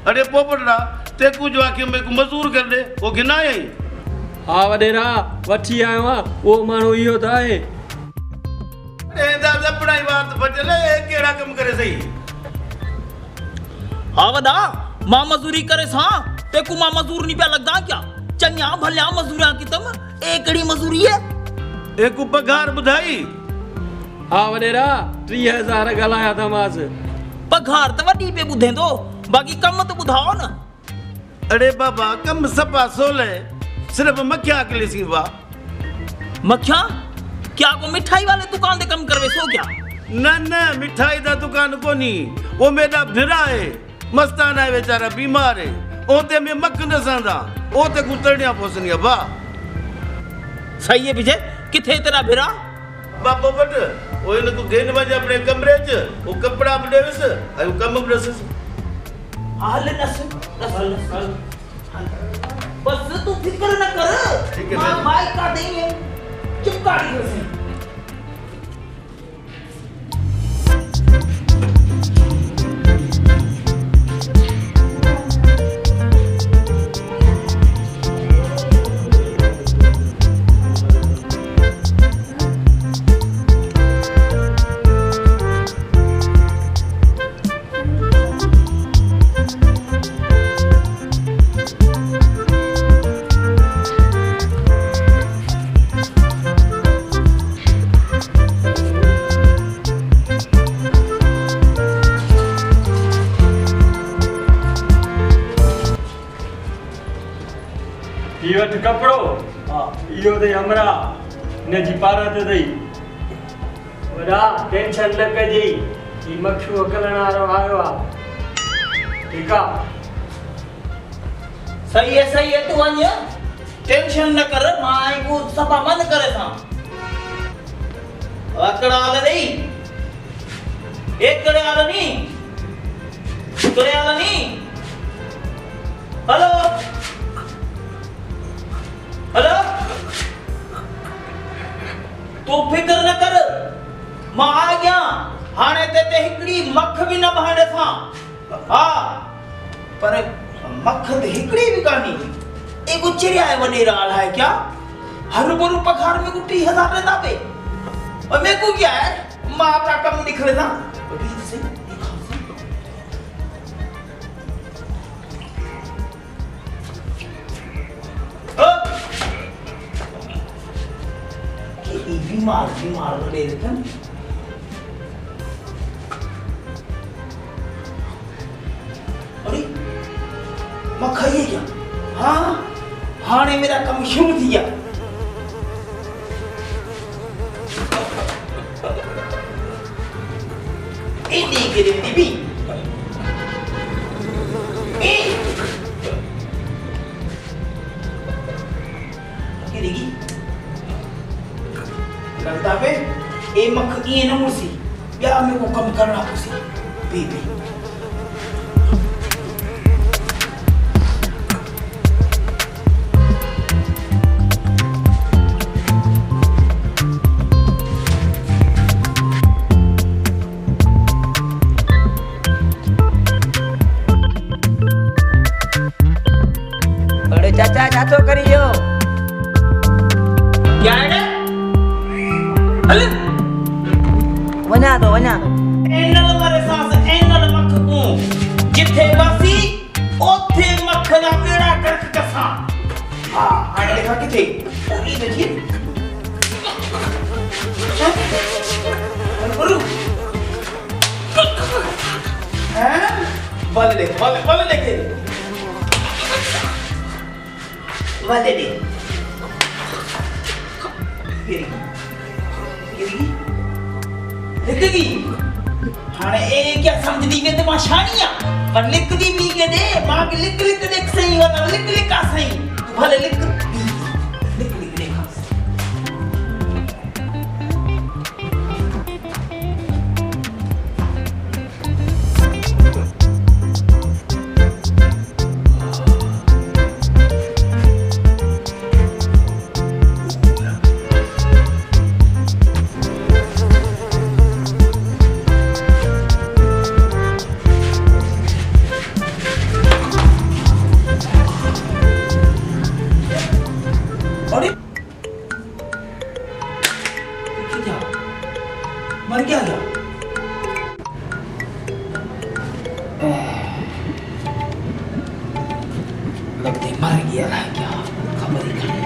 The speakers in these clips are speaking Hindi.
अरे पोपटड़ा ते कुछ वाक्य में को मजदूर कर दे वो गिना है हाँ वडेरा वठी आयो हां वो मानो इहो त आहे ए दादा पढ़ाई बात बचले केड़ा कम करे सही हाँ वदा मां मजदूरी करे सा ते को मां मजदूर नहीं पे लगदा क्या चंगा भल्या मजदूरा की तम एकड़ी मजदूरी है एक पगार बुधाई हाँ वडेरा 3000 गलाया था मास पगार त वडी पे बुधे दो बाकी कम तो बुधाओ ना अरे बाबा कम सपा सोले सिर्फ मक्खिया के लिए सीवा मक्खिया क्या को मिठाई वाले दुकान दे कम करवे सो क्या न मिठाई दा दुकान कोनी वो मेरा भिरा है मस्ताना है बेचारा बीमार है ओते में मक्ख न संदा ओते कुतड़िया पोसनिया बा सही है विजय किथे तेरा भिरा बाबा बट वो इन को गेन वज अपने कमरे च वो कपड़ा बडेवस आयो कम ब्रसस हाल नस बस तू फिक्र न कर मां माई का देंगे चुप कर दी इवट कपड़ो इहो ते हमरा ने जी पारा ते दई वडा टेंशन न कजे ई मक्खियो कलण वारो आयो आ ठीक आ सही है तू वन्य टेंशन न कर माई को सफा मन करे था अकड़ा आले नहीं एक करे आले नहीं हेलो तू फिक्र न कर मां आ गया हाने ते हिकड़ी मख भी न बहाने था हां पर मख ते हिकड़ी भी कानी एगो चिड़िया है बने रहा है क्या हर बरु पगार में को 30,000 लेता पे और मैं को क्या है मां अपना कम दिख लेना अभी से बीमार ले लेकिन अरे मक्खा ये क्या हाँ हाने मेरा कम क्यों दिया इतनी गिरे दीदी गिरेगी लगता पे ए मख ये न मुसी या मेरे को कम करना पुसी बेबी अरे चाचा जातो करियो क्या है अरे वना दो एनल मारे सास एनल मख को जिथे वासी ओथे मख दा बेड़ा करक कसा हां आने लिखा किथे पूरी देखिए गुरु हैं वाले देख लिखगी हाने ए क्या समझदी में ते माशानिया पर लिखदी मी के दे मां के लिख देख सही वाला लिख का सही तू भले लिख देखा लगते मर गया है क्या खबर ही नहीं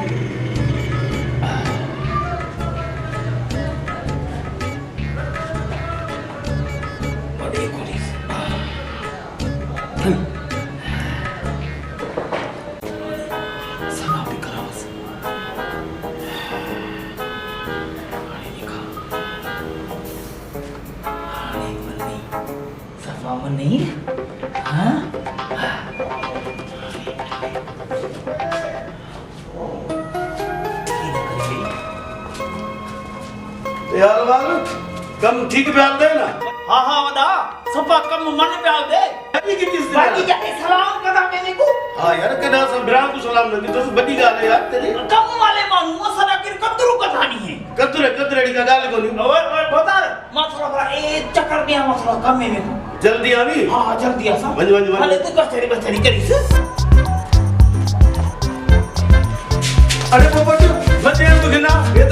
बड़े पुलिस सना भी करावस हाणे देखा हाणे मनी सफा मनी हाँ यार वाल कम ठीक पे आते हैं ना हाँ हाँ वदा सफा कम मन पे आ दे अभी की चीज बाकी जाके सलाम कदा मैंने को हाँ यार कदा सब बिरान को सलाम लगी तो बड़ी गाल है यार तेरी कम वाले मानू सदा किर कतरू कथानी है कतरे डी का गाल को नहीं ओए बता मसला बड़ा ए चक्कर दिया मसला कम में को जल्दी आवी हाँ जल्दी आसा वंज हाले तू बचरी करीस अरे पोपट मत यार तू गिना ये